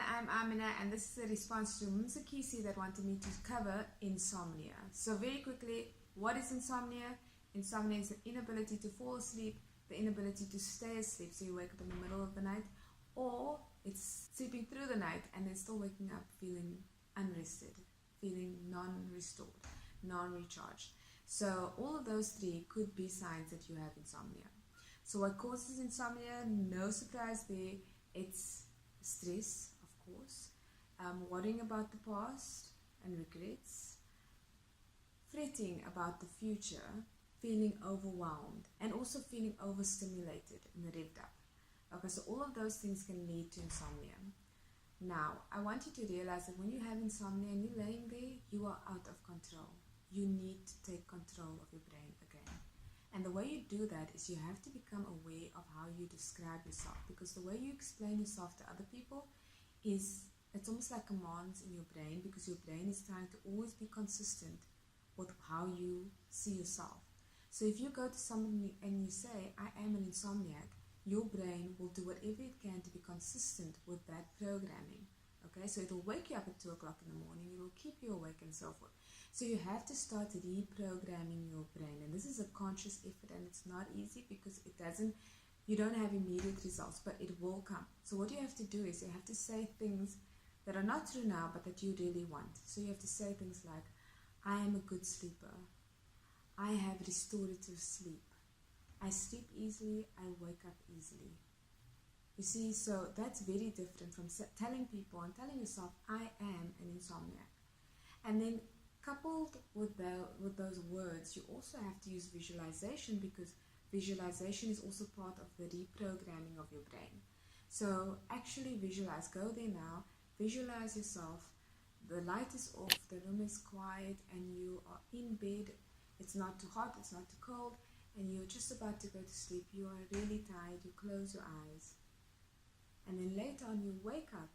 I'm Amiena, and this is a response to Msakisi that wanted me to cover insomnia. So very quickly, what is insomnia? Insomnia is the inability to fall asleep, the inability to stay asleep, so you wake up in the middle of the night, or it's sleeping through the night and then still waking up feeling unrested, feeling non-restored, non-recharged. So all of those three could be signs that you have insomnia. So what causes insomnia? No surprise there. It's stress, of course, worrying about the past and regrets, fretting about the future, feeling overwhelmed, and also feeling overstimulated and revved up. Okay, so all of those things can lead to insomnia. Now, I want you to realize that when you have insomnia and you're laying there, you are out of control. You need to take control of your brain again. And the way you do that is you have to become aware of how you describe yourself, because the way you explain yourself to other people is, it's almost like commands in your brain, because your brain is trying to always be consistent with how you see yourself. So if you go to somebody and you say, I am an insomniac, your brain will do whatever it can to be consistent with that programming. Okay, so it will wake you up at 2 o'clock in the morning, it will keep you awake and so forth. So you have to start reprogramming your brain, and this is a conscious effort, and it's not easy because you don't have immediate results, but it will come. So what you have to do is you have to say things that are not true now, but that you really want. So you have to say things like, I am a good sleeper, I have restorative sleep, I sleep easily, I wake up easily. You see, so that's very different from telling people and telling yourself, I am an insomniac. And then coupled with those words, you also have to use visualization, because visualization is also part of the reprogramming of your brain. So actually visualize, go there now, visualize yourself, the light is off, the room is quiet, and you are in bed, it's not too hot, it's not too cold, and you're just about to go to sleep, you are really tired, you close your eyes, and then later on you wake up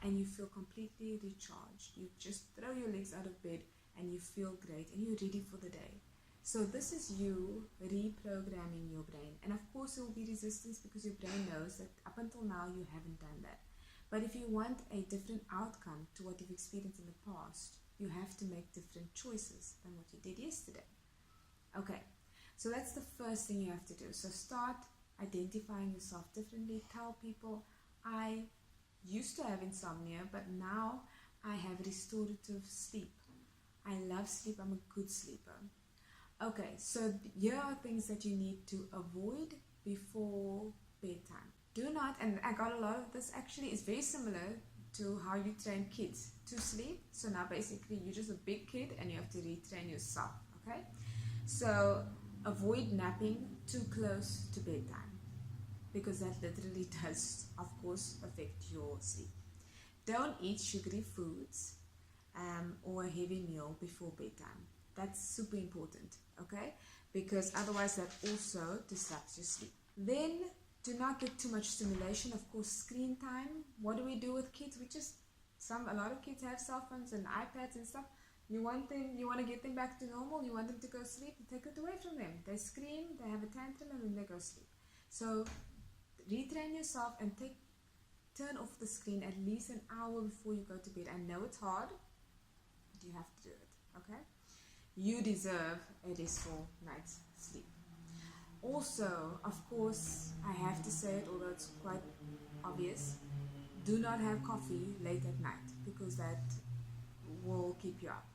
and you feel completely recharged. You just throw your legs out of bed and you feel great and you're ready for the day. So this is you reprogramming your brain. And of course there will be resistance, because your brain knows that up until now you haven't done that. But if you want a different outcome to what you've experienced in the past, you have to make different choices than what you did yesterday. Okay, so that's the first thing you have to do. So start identifying yourself differently. Tell people, I used to have insomnia, but now I have restorative sleep. I love sleep, I'm a good sleeper. Okay, so here are things that you need to avoid before bedtime. Do not, and I got a lot of this actually, is very similar to how you train kids to sleep. So now basically you're just a big kid and you have to retrain yourself, okay? So avoid napping too close to bedtime, because that literally does, of course, affect your sleep. Don't eat sugary foods or a heavy meal before bedtime. That's super important, okay? Because otherwise that also disrupts your sleep. Then do not get too much stimulation. Of course, screen time. What do we do with kids? A lot of kids have cell phones and iPads and stuff. You want to get them back to normal, you want them to go sleep, you take it away from them. They scream, they have a tantrum, and then they go sleep. So retrain yourself and turn off the screen at least an hour before you go to bed. I know it's hard, but you have to do it, okay? You deserve a restful night's sleep. Also, of course, I have to say it, although it's quite obvious, do not have coffee late at night, because that will keep you up.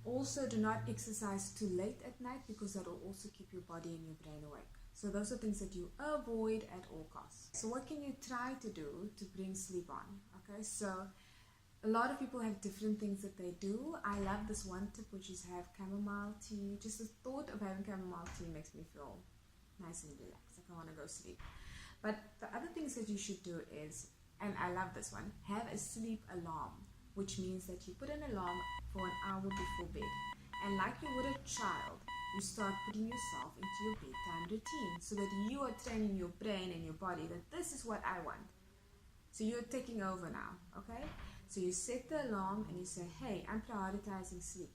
Also, do not exercise too late at night, because that will also keep your body and your brain awake. So those are things that you avoid at all costs. So what can you try to do to bring sleep on? Okay, so a lot of people have different things that they do. I love this one tip, which is have chamomile tea. Just the thought of having chamomile tea makes me feel nice and relaxed, like I want to go sleep. But the other things that you should do is, and I love this one, have a sleep alarm, which means that you put an alarm for an hour before bed. And like you would a child, you start putting yourself into your bedtime routine, so that you are training your brain and your body that this is what I want. So you're taking over now, okay? So you set the alarm and you say, hey, I'm prioritizing sleep.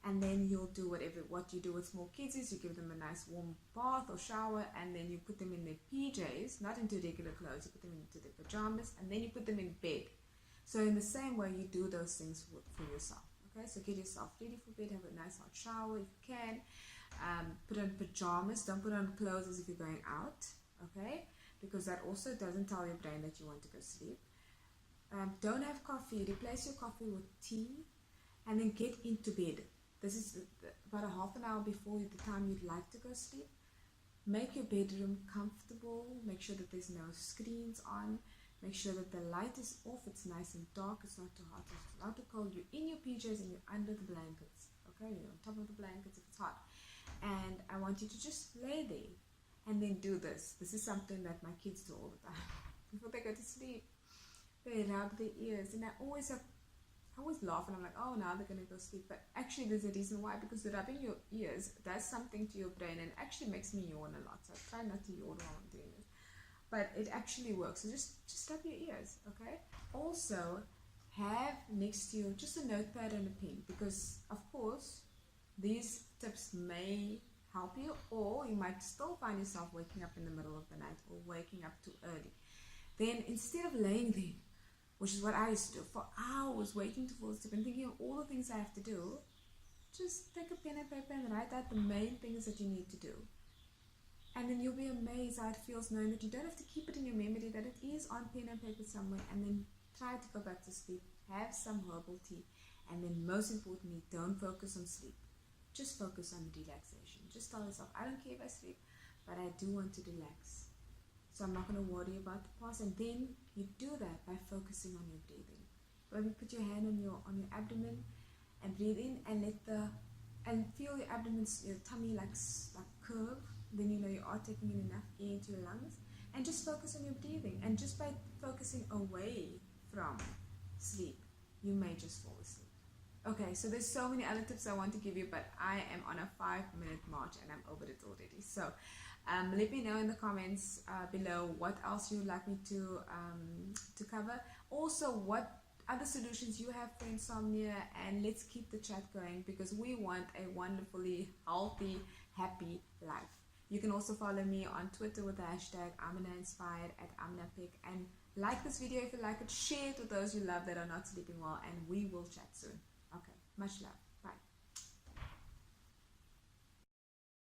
and then you'll do what you do with small kids is you give them a nice warm bath or shower, and then you put them in their PJs, not into regular clothes, you put them into their pajamas, and then you put them in bed. So in the same way, you do those things for yourself. Okay, so get yourself ready for bed, have a nice hot shower if you can, put on pajamas, don't put on clothes as if you're going out, okay, because that also doesn't tell your brain that you want to go sleep. Don't have coffee, replace your coffee with tea, and then get into bed. This is about a half an hour before the time you'd like to go sleep. Make your bedroom comfortable, make sure that there's no screens on, make sure that the light is off, it's nice and dark, it's not too hot, it's not too cold, you're in your PJs and you're under the blankets, okay, you're on top of the blankets if it's hot. And I want you to just lay there and then do this. This is something that my kids do all the time. Before they go to sleep, they rub their ears, and I always laugh and I'm like, oh, now they're going to go sleep. But actually there's a reason why, because rubbing your ears does something to your brain and actually makes me yawn a lot. So I try not to yawn while I'm doing this. But it actually works. So just rub your ears, okay? Also, have next to you just a notepad and a pen, because of course these tips may help you, or you might still find yourself waking up in the middle of the night or waking up too early. Then instead of laying there, which is what I used to do for hours, waiting to fall asleep and thinking of all the things I have to do, just take a pen and paper and write out the main things that you need to do. And then you'll be amazed how it feels knowing that you don't have to keep it in your memory, that it is on pen and paper somewhere, and then try to go back to sleep, have some herbal tea, and then most importantly, don't focus on sleep. Just focus on relaxation. Just tell yourself, I don't care if I sleep, but I do want to relax. So I'm not going to worry about the past. And then you do that by focusing on your breathing. Maybe put your hand on your abdomen and breathe in, and feel your abdomen, your tummy like curve. Then you know you are taking in enough air into your lungs. And just focus on your breathing. And just by focusing away from sleep, you may just fall asleep. Okay, so there's so many other tips I want to give you, but I am on a 5-minute march and I'm over it already. So let me know in the comments below what else you would like me to cover. Also, what other solutions you have for insomnia, and let's keep the chat going, because we want a wonderfully healthy, happy life. You can also follow me on Twitter with the hashtag Amiena Inspired at @AmienaPic, and like this video if you like it, share it with those you love that are not sleeping well, and we will chat soon. Okay, much love.